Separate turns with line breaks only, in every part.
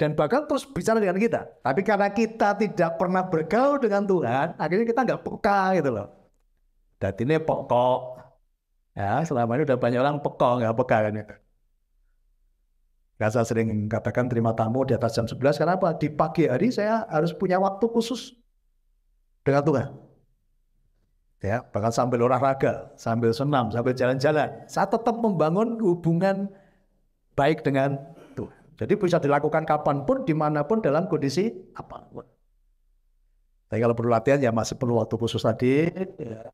dan bahkan terus bicara dengan kita. Tapi karena kita tidak pernah bergaul dengan Tuhan, akhirnya kita nggak peka gitu loh. Dan ini pokok. Ya, selama ini udah banyak orang peka, nggak peka kan itu. Saya sering katakan terima tamu di atas jam 11, karena apa? Di pagi hari saya harus punya waktu khusus dengan Tuhan. Ya, bahkan sambil olahraga, sambil senam, sambil jalan-jalan, saya tetap membangun hubungan baik dengan Tuhan. Jadi bisa dilakukan kapanpun, dimanapun, dalam kondisi apapun. Tapi kalau perlu latihan ya masih perlu waktu khusus tadi, ya,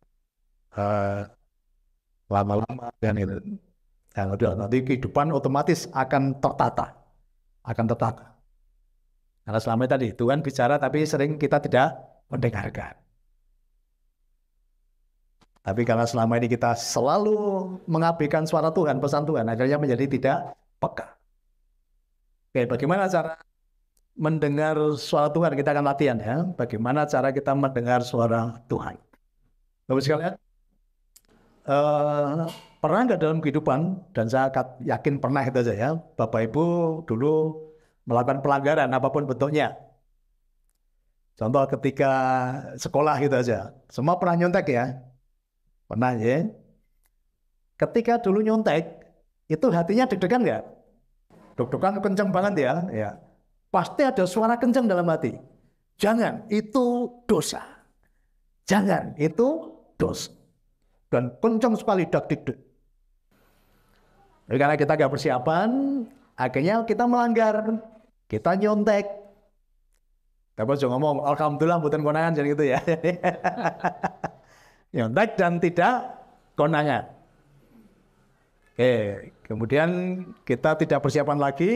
lama-lama dan itu. Nah, nanti kehidupan otomatis akan tertata, akan tertata. Karena selama ini tadi Tuhan bicara, tapi sering kita tidak mendengarkan. Tapi karena selama ini kita selalu mengabaikan suara Tuhan, pesan Tuhan, akhirnya menjadi tidak peka. Oke, bagaimana cara mendengar suara Tuhan? Kita akan latihan ya. Bagaimana cara kita mendengar suara Tuhan? Bapak sekalian, pernah nggak dalam kehidupan, dan saya yakin pernah itu saja ya, Bapak Ibu dulu melakukan pelanggaran apapun bentuknya. Contoh ketika sekolah gitu aja. Semua pernah nyontek ya? Pernah ya? Ketika dulu nyontek, itu hatinya deg-degan nggak? Deg-degan kenceng banget ya? Ya. Pasti ada suara kenceng dalam hati. Jangan, itu dosa. Jangan, itu dosa. Dan kenceng sekali dak-dik-dik. Karena kita nggak persiapan, akhirnya kita melanggar. Kita nyontek. Tapi jangan ngomong, alhamdulillah bukan konangan, jadi gitu ya. Nyontek dan tidak konangan. Oke, kemudian kita tidak persiapan lagi,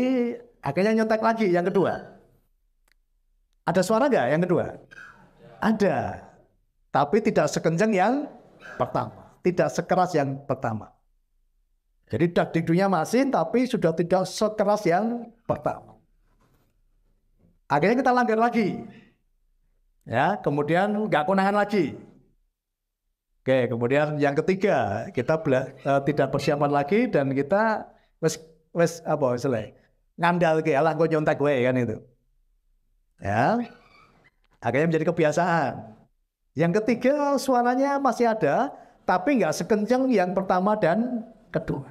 akhirnya nyontek lagi yang kedua. Ada suara nggak yang kedua? Ada, tapi tidak sekencang yang pertama, tidak sekeras yang pertama. Jadi dak-dikduknya masih, tapi sudah tidak sekeras yang pertama. Akhirnya kita langgar lagi, ya. Kemudian nggak konangan lagi. Oke, kemudian yang ketiga kita tidak persiapan lagi dan kita wes apa istilahnya ngandal ke alah kok nyontek gue kan itu. Ya, akhirnya menjadi kebiasaan. Yang ketiga suaranya masih ada, tapi nggak sekencang yang pertama dan kedua.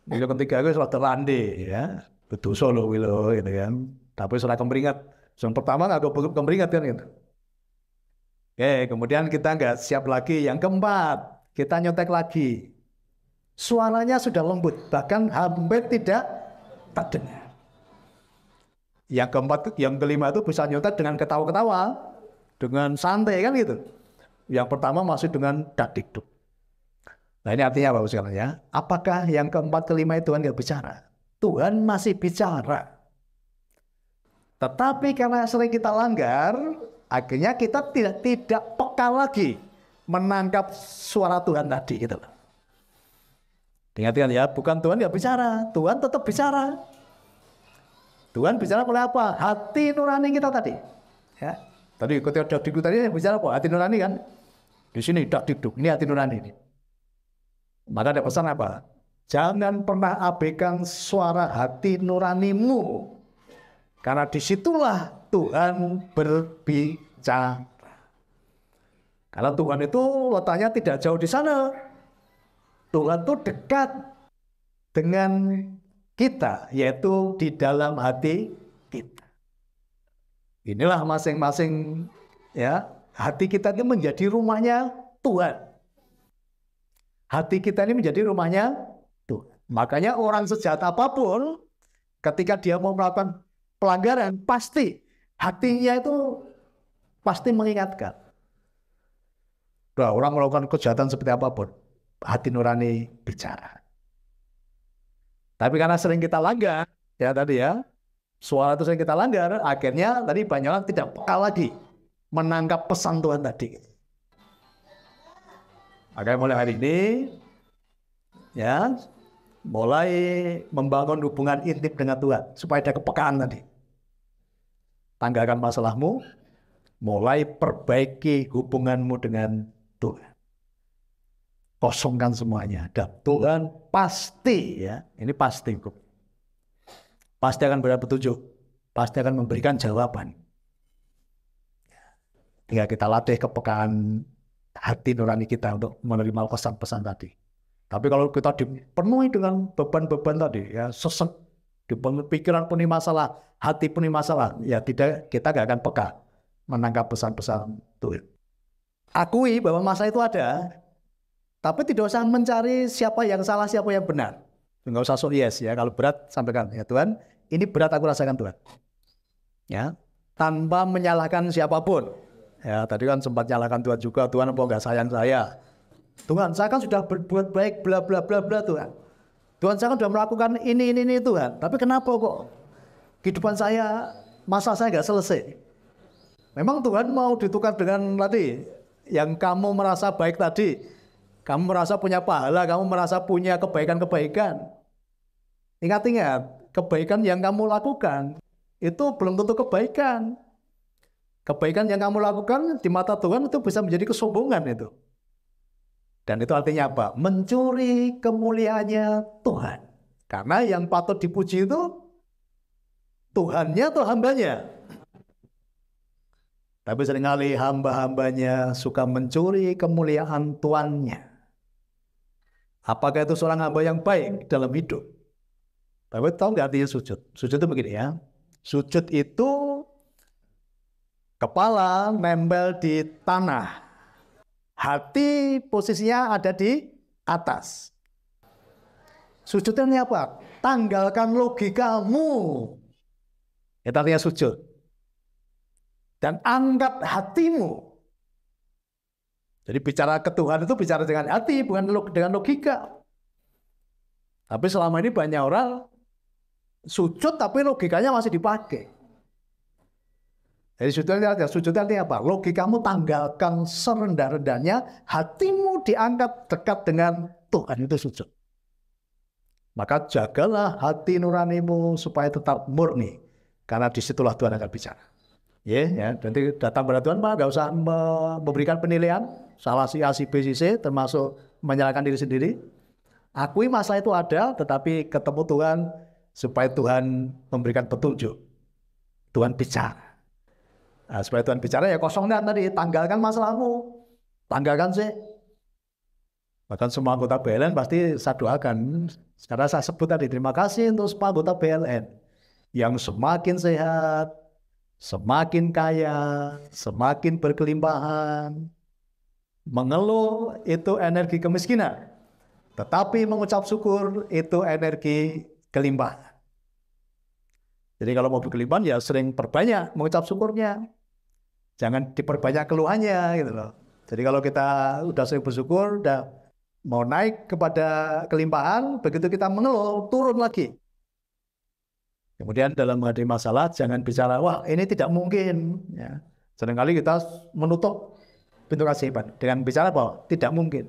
Yang ketiga itu sudah terlande, ya, betul solo wilo gitu kan. Tapi sudah kemeringat. Yang pertama nggak kemeringat kan gitu. Oke, kemudian kita nggak siap lagi. Yang keempat, kita nyontek lagi. Suaranya sudah lembut, bahkan hampir tidak terdengar. Yang keempat, yang kelima itu bisa nyontek dengan ketawa-ketawa, dengan santai kan gitu. Yang pertama masih dengan dak-dikduk. Nah ini artinya apa sekalian ya? Apakah yang keempat, kelima itu Tuhan nggak bicara? Tuhan masih bicara. Tetapi karena sering kita langgar, akhirnya kita tidak peka lagi menangkap suara Tuhan tadi gitu loh. Ingat ya, bukan Tuhan nggak bicara, Tuhan tetap bicara. Tuhan bicara oleh apa? Hati nurani kita tadi. Ya. Tadi ketika dak-dikduk tadi bicara apa? Hati nurani kan? Di sini dak-dikduk, ini hati nurani ini. Maka ada pesan apa? Jangan pernah abaikan suara hati nuranimu. Karena disitulah Tuhan berbicara. Karena Tuhan itu letaknya tidak jauh di sana. Tuhan itu dekat dengan kita, yaitu di dalam hati kita. Inilah masing-masing ya, hati kita ini menjadi rumahnya Tuhan. Hati kita ini menjadi rumahnya Tuhan. Makanya orang sejahat apapun, ketika dia mau melakukan pelanggaran, pasti hatinya itu pasti mengingatkan. Nah, orang melakukan kejahatan seperti apapun, hati nurani bicara. Tapi karena sering kita langgar, ya tadi ya, suara itu sering kita langgar, akhirnya tadi banyak orang tidak peka lagi menangkap pesan Tuhan tadi. Makanya mulai hari ini, ya, mulai membangun hubungan intim dengan Tuhan supaya ada kepekaan tadi. Tanggalkan masalahmu, mulai perbaiki hubunganmu dengan Tuhan. Kosongkan semuanya. Dan Tuhan pasti, ya, ini pasti, pasti akan memberikan petunjuk, pasti akan memberikan jawaban. Tinggal kita latih kepekaan hati nurani kita untuk menerima pesan-pesan tadi. Tapi kalau kita dipenuhi dengan beban-beban tadi, ya sesek, dipenuhi pikiran penuh masalah, hati penuh masalah, ya tidak, kita nggak akan peka menangkap pesan-pesan Tuhan. Akui bahwa masalah itu ada, tapi tidak usah mencari siapa yang salah, siapa yang benar. Nggak usah so yes ya. Kalau berat sampaikan ya Tuhan, ini berat aku rasakan Tuhan. Ya, tanpa menyalahkan siapapun. Ya, tadi kan sempat nyalahkan Tuhan juga. Tuhan apa nggak sayang saya? Tuhan, saya kan sudah berbuat baik, bla bla bla bla Tuhan. Tuhan, saya kan sudah melakukan ini Tuhan. Tapi kenapa kok kehidupan saya, masa saya nggak selesai? Memang Tuhan mau ditukar dengan tadi, yang kamu merasa baik tadi. Kamu merasa punya pahala, kamu merasa punya kebaikan-kebaikan. Ingat-ingat, kebaikan yang kamu lakukan itu belum tentu kebaikan. Kebaikan yang kamu lakukan di mata Tuhan itu bisa menjadi kesombongan itu. Dan itu artinya apa? Mencuri kemuliaannya Tuhan. Karena yang patut dipuji itu Tuhannya atau hambanya. Tapi seringkali hamba-hambanya suka mencuri kemuliaan Tuannya. Apakah itu seorang hamba yang baik dalam hidup? Tapi tahu nggak artinya sujud? Sujud itu begini ya. Sujud itu kepala nempel di tanah. Hati posisinya ada di atas. Sujudnya ini apa? Tanggalkan logikamu. Itu artinya sujud. Dan angkat hatimu. Jadi bicara ke Tuhan itu bicara dengan hati, bukan dengan logika. Tapi selama ini banyak orang sujud tapi logikanya masih dipakai. Jadi sujudnya artinya apa? Logikamu tanggalkan serendah-rendahnya, hatimu diangkat dekat dengan Tuhan, itu sujud. Maka jagalah hati nuranimu supaya tetap murni, karena disitulah Tuhan akan bicara. Ya, nanti datang pada Tuhan, Pak, nggak usah memberikan penilaian, salah si A, si B, si C, termasuk menyalahkan diri sendiri. Akui masalah itu ada, tetapi ketemu Tuhan supaya Tuhan memberikan petunjuk. Tuhan bicara. Nah, supaya Tuhan bicara ya kosongnya tadi, tanggalkan masalahmu, tanggalkan sih. Bahkan semua anggota BLN pasti saya doakan. Sekarang saya sebut tadi, terima kasih untuk semua anggota BLN yang semakin sehat, semakin kaya, semakin berkelimpahan. Mengeluh itu energi kemiskinan, tetapi mengucap syukur itu energi kelimpahan. Jadi kalau mau berkelimpahan ya sering perbanyak mengucap syukurnya. Jangan diperbanyak keluhannya gitu loh. Jadi kalau kita udah sering bersyukur, udah mau naik kepada kelimpahan, begitu kita mengeluh, turun lagi. Kemudian dalam menghadapi masalah, jangan bicara, wah ini tidak mungkin. Ya. Seringkali kita menutup pintu keajaiban dengan bicara bahwa tidak mungkin.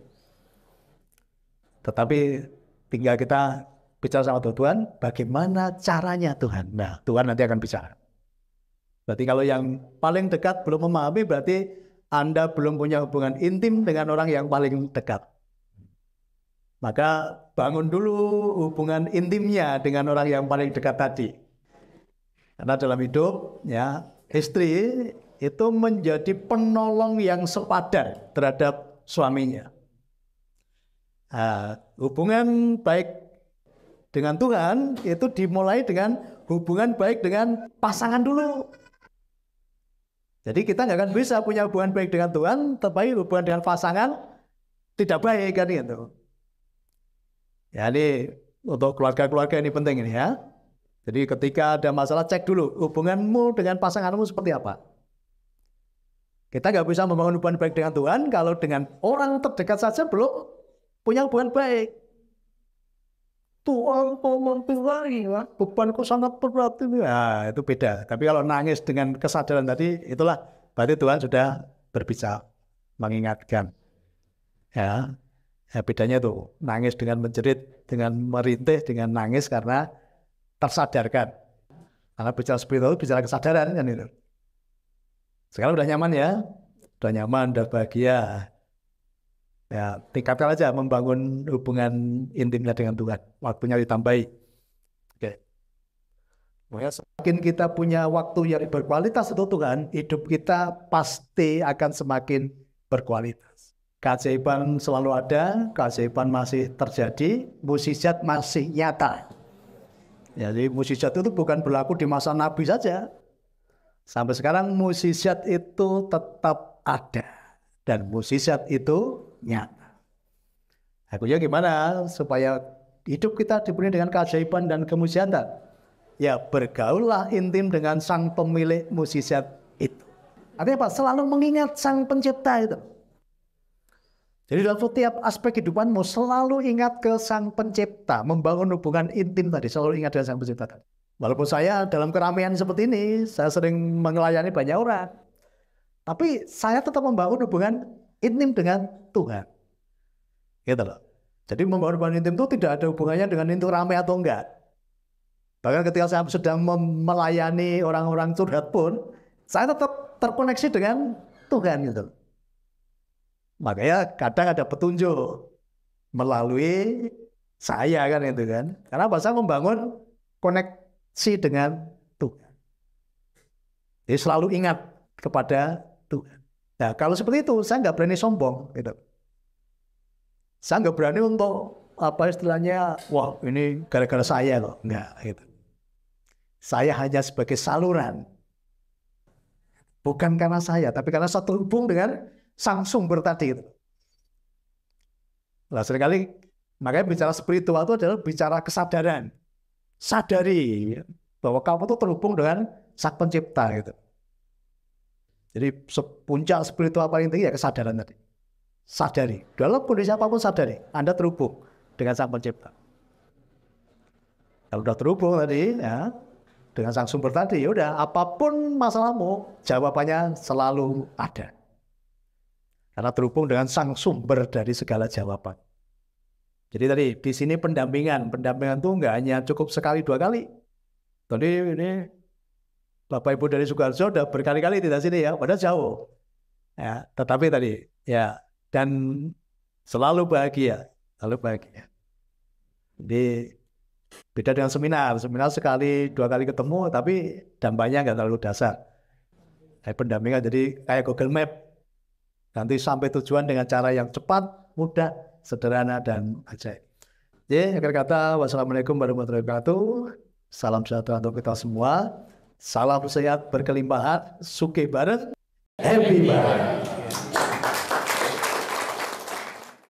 Tetapi tinggal kita bicara sama Tuhan, bagaimana caranya Tuhan. Nah, Tuhan nanti akan bicara. Berarti kalau yang paling dekat belum memahami, berarti Anda belum punya hubungan intim dengan orang yang paling dekat. Maka bangun dulu hubungan intimnya dengan orang yang paling dekat tadi. Karena dalam hidup, ya, istri itu menjadi penolong yang sepadan terhadap suaminya. Nah, hubungan baik dengan Tuhan itu dimulai dengan hubungan baik dengan pasangan dulu. Jadi kita nggak akan bisa punya hubungan baik dengan Tuhan, tetapi hubungan dengan pasangan tidak baik kan gitu. Ya ini untuk keluarga-keluarga ini penting ini ya. Jadi ketika ada masalah cek dulu hubunganmu dengan pasanganmu seperti apa. Kita nggak bisa membangun hubungan baik dengan Tuhan kalau dengan orang terdekat saja belum punya hubungan baik. Tuhan tolong lagi ya, bebanku sangat berat ini. Nah, itu beda. Tapi kalau nangis dengan kesadaran tadi, itulah berarti Tuhan sudah berbicara, mengingatkan. Ya, bedanya tuh nangis dengan menjerit, dengan merintih, dengan nangis karena tersadarkan. Karena bicara spiritual itu bicara kesadaran kan itu. Sekarang udah nyaman ya, udah nyaman, udah bahagia. Ya, tingkatkan aja membangun hubungan intimnya dengan Tuhan. Waktunya ditambahi. Oke. Semakin kita punya waktu yang berkualitas untuk Tuhan, hidup kita pasti akan semakin berkualitas. Keajaiban selalu ada, keajaiban masih terjadi, mukjizat masih nyata. Jadi mukjizat itu bukan berlaku di masa Nabi saja. Sampai sekarang mukjizat itu tetap ada. Dan mukjizat itu nyata. Akhirnya gimana supaya hidup kita dipenuhi dengan keajaiban dan kemujizatan? Ya, bergaullah intim dengan sang pemilik mukjizat itu. Artinya apa? Selalu mengingat sang pencipta itu. Jadi dalam setiap aspek kehidupanmu selalu ingat ke sang pencipta. Membangun hubungan intim tadi, selalu ingat dengan sang pencipta tadi. Walaupun saya dalam keramaian seperti ini, saya sering melayani banyak orang. Tapi saya tetap membangun hubungan intim dengan Tuhan. Gitu loh. Jadi membangun hubungan intim itu tidak ada hubungannya dengan itu ramai atau enggak. Bahkan ketika saya sedang melayani orang-orang curhat pun, saya tetap terkoneksi dengan Tuhan gitu. Makanya kadang ada petunjuk melalui saya kan itu kan. Karena saya membangun koneksi dengan Tuhan. Jadi selalu ingat kepada Tuhan. Nah kalau seperti itu saya nggak berani sombong gitu. Saya nggak berani untuk apa istilahnya, wah ini gara-gara saya loh, enggak gitu. Saya hanya sebagai saluran, bukan karena saya, tapi karena saya terhubung dengan sang sumber tadi itu. Nah seringkali makanya bicara spiritual itu adalah bicara kesadaran, sadari bahwa kamu itu terhubung dengan sang pencipta gitu. Jadi puncak spiritual paling tinggi ya kesadaran tadi. Sadari, dalam kondisi apapun sadari, Anda terhubung dengan sang pencipta. Kalau sudah terhubung tadi ya dengan sang sumber tadi, ya udah apapun masalahmu, jawabannya selalu ada. Karena terhubung dengan sang sumber dari segala jawaban. Jadi tadi di sini pendampingan itu nggak hanya cukup sekali dua kali. Tadi ini Bapak Ibu dari Sukoharjo udah berkali-kali di sini ya, padahal jauh. Ya, tetapi tadi ya dan selalu bahagia, selalu bahagia. Jadi beda dengan seminar sekali dua kali ketemu tapi dampaknya nggak terlalu dasar. Kayak pendampingan jadi kayak Google Map, nanti sampai tujuan dengan cara yang cepat, mudah, sederhana dan ajaib. Jadi akhir kata, wassalamualaikum warahmatullahi wabarakatuh. Salam sejahtera untuk kita semua. Salam sehat berkelimpahan, sugih bareng, happy bareng.